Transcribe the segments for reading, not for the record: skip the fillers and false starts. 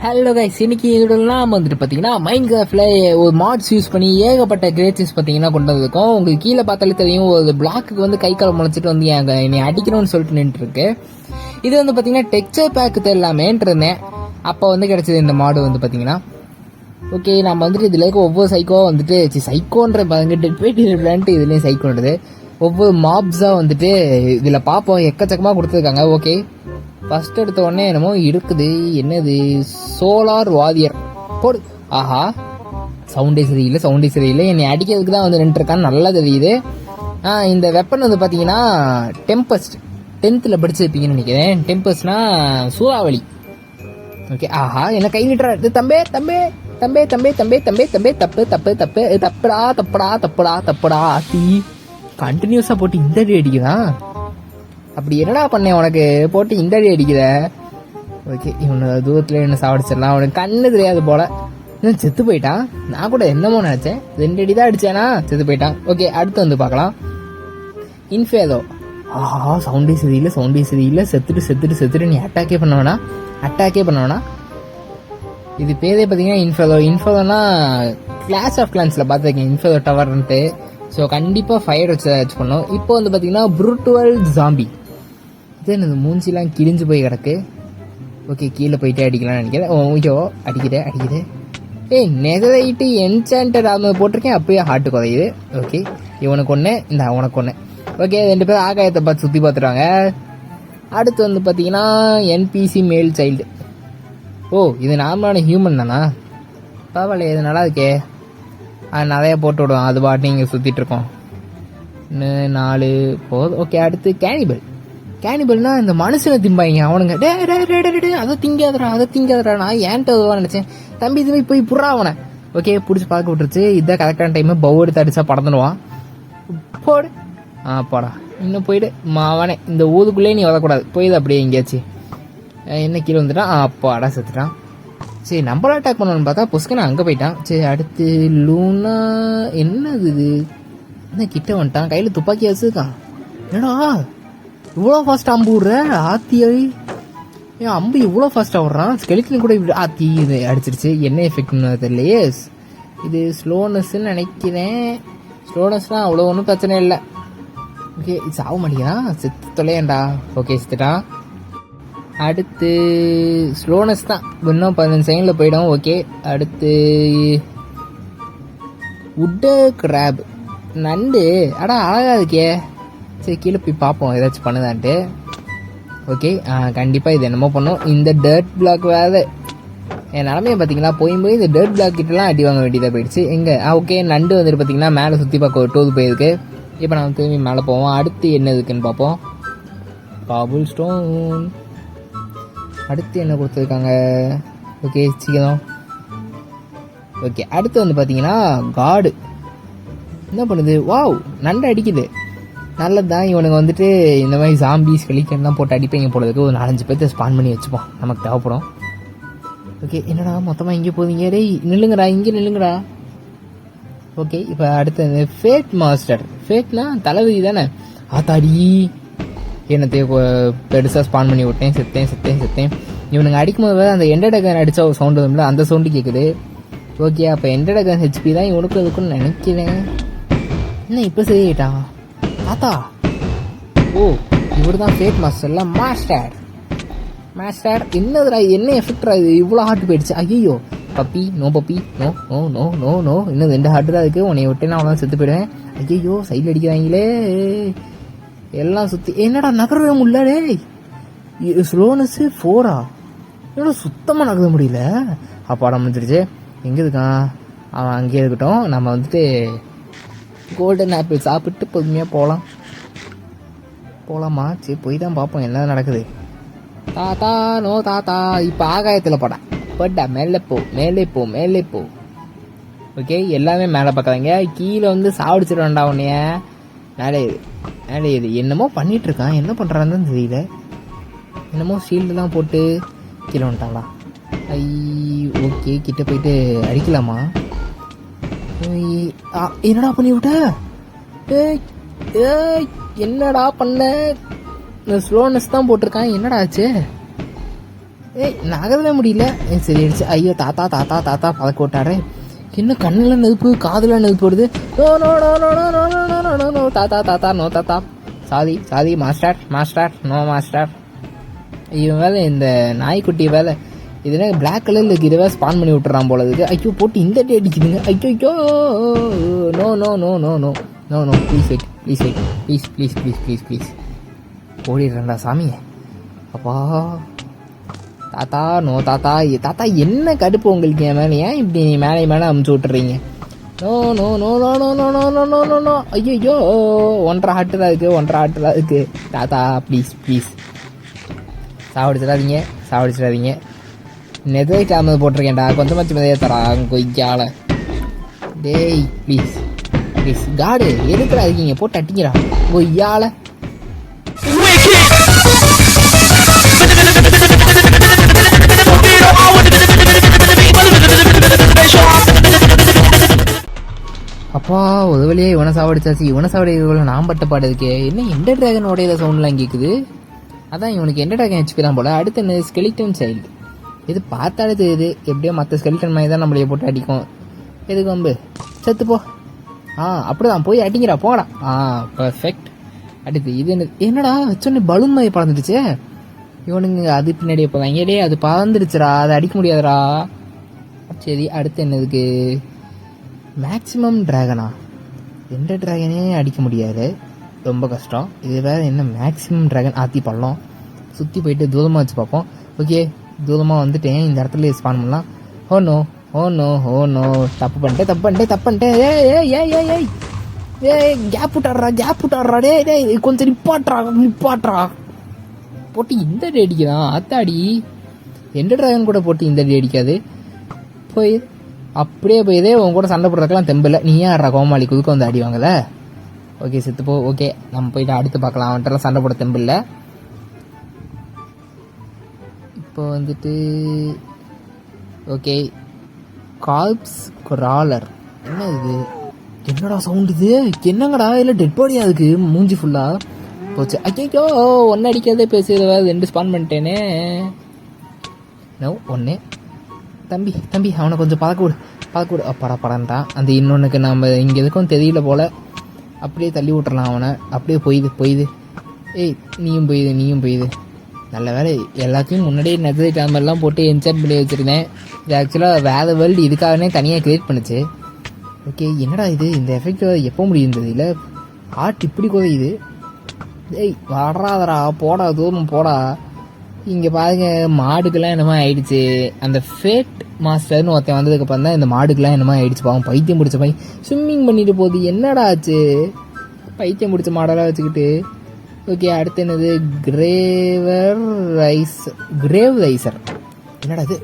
Hello guys, இன்னைக்கு இதெல்லாம் வந்துட்டு பார்த்தீங்கன்னா மைன்கிராஃப்ட்ல ஒரு மாட்ஸ் யூஸ் பண்ணி ஏகப்பட்ட கிரியேச்சர்ஸ் பார்த்தீங்கன்னா கொண்டு வந்திருக்கோம். உங்களுக்கு கீழே பார்த்தாலே தெரியும், ஒரு பிளாக்கு வந்து கை கால் முளைச்சிட்டு வந்து என்னை அடிக்கணும்னு சொல்லிட்டு நின்று இருக்கு. இது வந்து பார்த்தீங்கன்னா டெக்ஸ்சர் பேக்கு தெரியலாமேன்ட்டு இருந்தேன். அப்போ வந்து கிடைச்சது இந்த மாடு வந்து பார்த்தீங்கன்னா. ஓகே, நம்ம வந்துட்டு இதில் இருக்க ஒவ்வொரு சைக்கோ வந்துட்டு சைக்கோன்ற பாருங்க, டெட்வேட் இதுலேயும் சைக்கோன்றது ஒவ்வொரு மாப்ஸாக வந்துட்டு இதில் பார்ப்போம். எக்கச்சக்கமாக கொடுத்துருக்காங்க. ஓகே, ஃபர்ஸ்ட் எடுத்த உடனே என்னமோ இருக்குது. என்னது? சோலார் வாரியர் போடு. ஆஹா, சவுண்டே சரியில்லை. என்னை அடிக்கிறதுக்கு தான் வந்து நின்றுருக்கான்னு நல்லா தெரியுது. இந்த வெப்பன் வந்து பார்த்தீங்கன்னா டெம்பஸ்ட் 10th படிச்சிருப்பீங்கன்னு நினைக்கிறேன். டெம்பஸ்ட்னா சூறாவளி. ஓகே, ஆஹா, என்ன கை நிட்டுறாரு. தம்பே தப்புடா ஆத்தி கண்டினியூஸா போட்டு இந்த அடி அடிக்குதான். அப்படி என்னடா பண்ணேன் உனக்கு போட்டு இந்த அடி அடிக்கிற? ஓகே, இவனை தூரத்துல என்ன சாவடிச்சிடலாம். அவனுக்கு கண்ணு தெரியாது போல. இன்னும் செத்து போயிட்டான். நான் கூட என்னமோ நினைச்சேன், 2 அடி தான் அடிச்சேனா, செத்து போயிட்டான். ஓகே, அடுத்து வந்து பார்க்கலாம். இன்ஃபேதோ. ஆஹா, சவுண்டே சரியில்லை. செத்துட்டு நீ அட்டாக்கே பண்ணவனா. இது பேரே பார்த்தீங்கன்னா இன்ஃபேதோனா கிளாஷ் ஆஃப் கிளான்ஸ்ல பார்த்துருக்கேன் இன்ஃபேதோ டவர்ன்ட்டு. ஸோ கண்டிப்பாக ஃபயர் வச்சு பண்ணோம். இப்போ வந்து பார்த்தீங்கன்னா ப்ரூட்டுவல் ஜாம்பி. இது என்னது? மூஞ்சிலாம் கிழிஞ்சு போய் கிடக்கு. ஓகே, கீழே போயிட்டே அடிக்கலாம்னு நினைக்கிறேன். ஓய்யோ, அடிக்குது. நெதரைட்டு என்சாண்டட் ஆர்மர் போட்டிருக்கேன், அப்பயே ஹார்ட்டு குறையுது. ஓகே, இவனுக்கு ஒன்று, இந்த அவனுக்கு ஒன்று. ஓகே, 2 பேரும் ஆகாயத்தை பார்த்து சுற்றி பார்த்துருவாங்க. அடுத்து வந்து பார்த்தீங்கன்னா என்பிசி மேல் சைல்டு. ஓ, இது நார்மலான ஹியூமன் தானா? பரவாயில்ல, இது நல்லா இருக்கே. நிறைய போட்டு விடுவோம், அது பாட்டு இங்கே சுற்றிட்டு இருக்கோம். 4 போதும். ஓகே, அடுத்து கேனிபல்னா இந்த மனுஷனை திம்பாங்க அவனுங்க. அதை திங்காதரா. நான் ஏன்ட்டு நினைச்சேன். தம்பி இது போய் புறா அவனை. ஓகே, பிடிச்சி பார்க்க விட்டுருச்சு. இதான் கரெக்டான டைம். பவு எடுத்து அடிச்சா பறந்துடுவான். போடு. போடா, இன்னும் போயிடு மாவானே. இந்த ஊருக்குள்ளே நீ வரக்கூடாது, போயிடு அப்படியே எங்கேயாச்சு. என்ன கீழே வந்துட்டான். அப்பாடா, செத்துட்டான். சரி, நம்மள அட்டாக் பண்ணணும்னு பார்த்தா புஸ்கன் அங்கே போயிட்டான். சரி, அடுத்து லூனா. என்னது இது? என்ன கிட்ட வந்துட்டான், கையில் துப்பாக்கி வச்சுருக்கான். என்னடா இவ்வளோ ஃபாஸ்ட்டாக அம்பு விடுற? ஆத்தியை ஏன் அம்பு இவ்வளோ ஃபாஸ்ட்டாக விட்றான்? ஸ்கெலிட்டன் கூட இப்படி ஆத்தி இது அடிச்சிருச்சு. என்ன எஃபெக்ட்னு தெரியலையே. இது ஸ்லோனஸ்ன்னு நினைக்கிறேன். ஸ்லோனஸ்னால் அவ்வளோ ஒன்றும் பிரச்சனை இல்லை. ஓகே, சாவ மாட்டேங்கிறான். செத்து தொலையண்டா. ஓகே, செத்துட்டான். அடுத்து ஸ்லோனஸ் தான். இன்னும் 15 செகண்டில் போயிடும். ஓகே, அடுத்து உட்டு கிராப் நண்டு. அடா, அழகா இருக்கே. சரி, கீழே போய் பார்ப்போம் ஏதாச்சும் பண்ணுதான்ட்டு. ஓகே, கண்டிப்பாக இது என்னமோ பண்ணும். இந்த டர்ட் பிளாக் வேறு என் நிலமையை பார்த்தீங்களா? போய் இந்த டர்ட் பிளாக் கிட்டலாம் அடி வாங்க வேண்டியதாக போயிடுச்சு. எங்கே? ஓகே, நண்டு வந்துட்டு பார்த்தீங்கன்னா மேலே சுற்றி பார்க்க ஒரு டூர் போயிருக்கு. இப்போ நான் திரும்பி மேலே போவோம். அடுத்து என்ன இருக்குன்னு பார்ப்போம். பாபுல் ஸ்டோன். அடுத்து என்ன கொடுத்துருக்காங்க? ஓகே, சீக்கிரம். ஓகே, அடுத்து வந்து பார்த்தீங்கன்னா காடு என்ன பண்ணுது? வாவ், நண்டு அடிக்குது. நல்லது தான். இவனுங்க வந்துட்டு இந்த மாதிரி ஜாம்பிஸ் கலிக்கன்லாம் போட்டு அடிப்பீங்க போடுறதுக்கு ஒரு 4-5 பேர்த்த ஸ்பான் பண்ணி வச்சுப்போம், நமக்கு தேவைப்படும். ஓகே, என்னடா மொத்தமாக இங்கே போவீங்க? டேய் நில்லுங்கடா. ஓகே, இப்போ அடுத்து ஃபேட் மாஸ்டர். ஃபேட்னா தலைவிதி தானே? ஆத்தாடி, என்னத்தையோ பெருசாக ஸ்பான் பண்ணி விட்டேன். செத்தேன். இவனுங்க அடிக்கும்போது அந்த எண்டடகன் அடித்தா ஒரு சவுண்டு வரும்ல, அந்த சவுண்டு கேட்குது. ஓகே, அப்போ எண்டடகன் ஹெச்பி தான் இவனுக்கு இருக்குன்னு நினைக்கிறேன். என்ன இப்போ சரியாயிட்டா தாத்தா? ஓ, இவர் தான் ஃபேட் மாஸ்டர்ல. மாஸ்டர் என்னதுடா? என்ன எஃபெக்டா இது? இவ்வளோ ஹார்ட் போயிடுச்சு. ஐயோ, பப்பி நோ. இன்னும் 2 ஹார்ட் தான் இருக்குது. உன்னை விட்டு நான் அவ்வளோ செத்து போயிடுவேன். ஐயோ, சைடில் அடிக்கிறாங்களே எல்லாம் சுற்றி. என்னடா நகரவே முடியல? ஸ்லோனஸ் 4 என்னடா சுத்தமாக நகர முடியல. அப்பாட முடிஞ்சிருச்சு. எங்கே இருக்கான் அவன்? அங்கேயே இருக்கட்டும். நம்ம வந்துட்டு கோல்டன் ஆப்பிள் சாப்பிட்டு பொறுமையாக போகலாமா? சரி, போய் தான் பார்ப்போம் என்ன நடக்குது. தாத்தா இப்போ ஆகாயத்தில் போடா. மேலே போ. ஓகே, எல்லாமே மேலே பார்க்குறாங்க. கீழே வந்து சாப்பிடுச்சிடுவேன்டா உன்னைய. மேலே இது என்னமோ பண்ணிட்டு இருக்கான். என்ன பண்ணுறான்னு தெரியல. என்னமோ ஷீல்டுலாம் போட்டு கீழே வந்துட்டாங்களா? ஓகே, கிட்ட போயிட்டு அடிக்கலாமா? என்னடா பண்ணி விட்ட? என்னடா பண்ண? ஸ்லோனஸ் தான் போட்டிருக்கான். என்னடா ஆச்சு? நகரவே முடியல. சரி ஆயிடுச்சு. ஐயோ தாத்தா தாத்தா தாத்தா பதக்க விட்டாரு. இன்னும் கண்ணில் நெருப்பு காதில் நெருப்பு வருது. No no no no no no no no no no தாத்தா தாத்தா நோ தாத்தா. சாதி சாதி மாஸ்டர் மாஸ்டர் நோ மாஸ்டர். இவன் வேலை இந்த நாய்க்குட்டி வேலை இதுனா பிளாக் கலரில் இருக்கிற வேலை ஸ்பான் பண்ணி விட்டுறான் போல இருக்கு. ஐயோ போட்டு இந்த டே அடிக்குதுங்க. ஐயோ no no no no no no no please wait please wait please please please please please ஓடிடுறேன்டா சாமி. அப்பா தாத்தா நோ தாத்தா. தாத்தா என்ன கடுப்பு உங்களுக்கு என் மேலே? ஏன் இப்படி மேலே மேலே அமுச்சு விட்டுறீங்க? No no no no no no no no no no no. ஐயோ 1.5 ஹார்ட்டு தான் இருக்குது 1.5 ஹார்ட்டு தான் இருக்குது. தாத்தா ப்ளீஸ் ப்ளீஸ் சாவடிச்சிடாதீங்க சாவடிச்சிடாதீங்க. நெதை காமது போட்டிருக்கேன்டா கொஞ்சமாச்சு மதைய தரா கொய்யால. டேய் ப்ளீஸ் ப்ளீஸ் காடு எதுக்குறா இருக்கீங்க? போட்டு அட்டிக்கிறா கொய்யால. அப்பா உதவிலேயே இவனை சாவடிச்சாச்சு. இவனை சாவடிக்கிறதுக்குள்ள நான் பட்ட பாடு இருக்கே. என்ன எந்த ட்ராகனோடைய சவுண்ட்லாம் கேட்குது? அதான் இவனுக்கு எந்த ட்ராகன் ஹெச்பி தான் போல. அடுத்து என்ன ஸ்கெலிட்டன் சைல்டு. இது பார்த்தாலே தெரியுது எப்படியோ மற்ற ஸ்கெலிட்டன் மாதிரி தான் நம்மளைய போட்டு அடிக்கும். எதுக்கு வம்பு? செத்துப்போ. அப்படிதான் போய் அடிங்கிறா போடா. பர்ஃபெக்ட். அடுத்து இது என்னடா சொன்ன பலூன் மாதிரி பறந்துடுச்சு. இவனுங்க அது பின்னாடியே போவாங்க. டே அது பறந்துடுச்சுடா, அதை அடிக்க முடியாதுடா. சரி அடுத்து என்னதுக்கு? மேக்ஸிமம் ட்ராகனா? எந்த ட்ராகனே அடிக்க முடியாது, ரொம்ப கஷ்டம். இது வேறு என்ன மேக்ஸிமம் ட்ராகன்? ஆத்தி பள்ளம் சுற்றி போயிட்டு தூரமாக வச்சு பார்ப்போம். ஓகே தூரமாக வந்துட்டேன். இந்த இடத்துல ஸ்பான் பண்ணலாம். Oh no oh no oh no. தப்பு பண்ணிட்டேன். ஏய் கேப் விட்டாடுறா. டே கொஞ்சம் நிப்பாட்றா போட்டு இந்த அடி அடிக்கிறான். அத்தாடி எந்த ட்ராகன் கூட போட்டு இந்த அடி அடிக்காது. போய் அப்படியே போயிதே உன் கூட சண்டை போடுறதுக்கெல்லாம் தெம்பில்லை. நீ ஏன் ஆடுறா கோமாளி குதுக்க வந்து அடி வாங்கல? ஓகே செத்துப்போ. ஓகே நம்ம போயிட்டு அடுத்து பார்க்கலாம். அவன்கிட்டலாம் சண்டை போட தெம்பில்லை. இப்போ வந்துட்டு ஓகே கால்ப்ஸ் கிராலர். என்ன இது? என்னடா சவுண்ட் இது? என்னங்கடா இல்லை டெட் பாடியா இருக்கு மூஞ்சி ஃபுல்லாக போச்சு. ஐயோ ஒன்று அடிக்காதே பேசுகிறத 2 ஸ்பான் பண்ணிட்டேனே. நோ ஒன்று. தம்பி அவனை கொஞ்சம் பழக்கூடு அப்பாடா படன்ட்டான். அந்த இன்னொன்றுக்கு நம்ம இங்கே எதுக்கும் தெரியல போல். அப்படியே தள்ளி விட்டுறலாம் அவனை. அப்படியே போயுது. ஏய் நீயும் போயுது. நல்ல வேலை எல்லாத்தையும் முன்னாடியே நெக்ஸ்ட் கேமரெலாம் போட்டு என்ஜாய் பண்ணி வச்சுருந்தேன். இது ஆக்சுவலாக வேறு வேர்ல்டு இதுக்காகவே தனியாக க்ரியேட் பண்ணுச்சு. ஓகே என்னடா இது? இந்த எஃபெக்ட் எப்போ முடியுது இல்லை? ஹார்ட் இப்படி குறையுது. ஏய் வராதரா போடா தூரம் போடா. இங்கே பாருங்க மாடுக்கெல்லாம் என்னமோ ஆயிடுச்சு. அந்த ஃபேட் மாஸ்டர்னு ஒருத்தன் வந்ததுக்கப்புறம் தான் இந்த மாடுக்கெல்லாம் என்னமோ ஆயிடுச்சு. பாவம் பைத்தியம் பிடிச்ச மாதிரி ஸ்விம்மிங் பண்ணிட்டு போகுது. என்னடா ஆச்சு? பைத்தியம் பிடிச்ச மாடெல்லாம் வச்சுக்கிட்டு. ஓகே அடுத்து என்னது? Grave riser. என்னடா இது?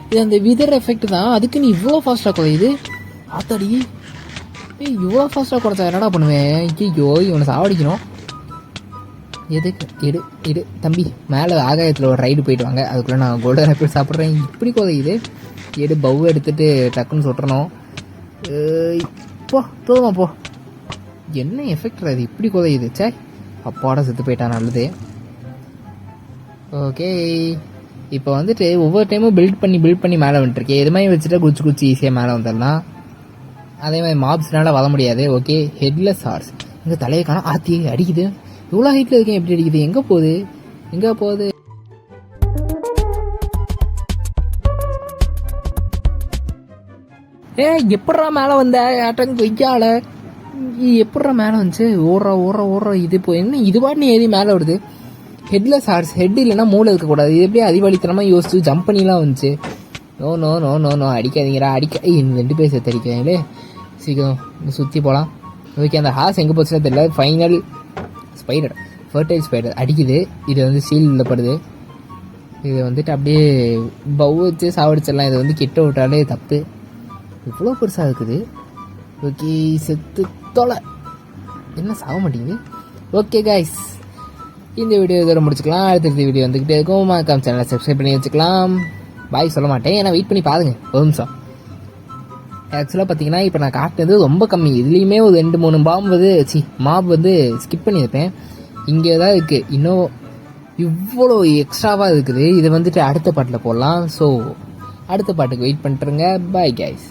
இது அந்த விதர் எஃபெக்ட் தான். அதுக்கு நீ இவ்வளோ ஃபாஸ்ட்டாக குறையுது? ஆத்தாடி இவ்வளோ ஃபாஸ்ட்டாக குறைச்சா என்னடா பண்ணுவேன்? ஐயோ இவனை சாவடிக்கணும். எதுக்கு? எடு தம்பி மேலே ஆகாயத்தில் ஒரு ரைடு போயிட்டு வாங்க. அதுக்குள்ளே நான் கோல்டன் ஆப்பிள் சாப்பிட்றேன். இப்படி குறையுது. பவு எடுத்துகிட்டு டக்குன்னு சுட்டுறணும். போதுமா போ. என்ன எஃபெக்ட் அது இப்படி குறையுது? சே அப்பாட செத்து போயிட்டான். நல்லது. ஓகே இப்போ வந்துட்டு ஒவ்வொரு டைமும் பில்ட் பண்ணி மேலே வந்துட்டுருக்கேன். எது மாதிரி வச்சுட்டா குச்சி ஈஸியாக மேலே வந்துடலாம். அதே மாதிரி மாப்ஸ்னால வர முடியாது. Okay headless horse. இங்கே தலையை காண ஆத்தி அடிக்குது. இவ்வளோ ஹைட்டில் இருக்கேன் எப்படி அடிக்குது? எங்கே போகுது? எப்பட்றா மேலே வந்த ஆட்டம் கொய்யால? எப்பட்றா மேலே வந்துச்சு? ஓடுறா இது இப்போ என்ன இது பாட்டு ஏறி மேலே வருது? Headless hours. ஹெட் இல்லைன்னா மூளை இருக்கக்கூடாது. இது எப்படியே அதிவாளித்தனமாக யோசிச்சு ஜம்ப் பண்ணிலாம் வந்துச்சு. நோ அடிக்காதீங்கடா இன்னும் 2 பேர் சேர்த்து அடிக்கிறாங்களே. சீக்கிரம் சுற்றி போகலாம். ஓகே அந்த ஹார்ஸ் எங்கே போச்சுன்னா தெரியல. ஃபைனல் ஸ்பைடர் ஃபர்டைல் ஸ்பைடர் அடிக்குது. இது வந்து சீலில் படுது. இது வந்துட்டு அப்படியே பவு வச்சு சாவடிச்சிடலாம். இது வந்து கிட்ட விட்டாலே தப்பு. இவ்வளோ பெருசாக இருக்குது. ஓகே செத்து தொலை. என்ன சாக மாட்டேங்குது? ஓகே கைஸ் இந்த வீடியோ இதோட முடிச்சுக்கலாம். அடுத்த வீடியோ வந்துக்கிட்டே இருக்கும். மறக்காம சேனலை சப்ஸ்கிரைப் பண்ணி வச்சுக்கலாம். பாய் சொல்ல மாட்டேன், ஏன்னா வெயிட் பண்ணி பாருங்க ஒரு நிமிஷம். ஆக்சுவலாக பார்த்தீங்கன்னா இப்போ நான் காட்டினது ரொம்ப கம்மி. இதுலேயுமே ஒரு 2-3 மாப் வந்து ஸ்கிப் பண்ணியிருப்பேன். இங்கே தான் இருக்குது. இன்னும் இவ்வளோ எக்ஸ்ட்ராவாக இருக்குது. இதை வந்துட்டு அடுத்த பாட்டில் போடலாம். ஸோ அடுத்த பாட்டுக்கு வெயிட் பண்ணிட்டுருங்க. Bye guys.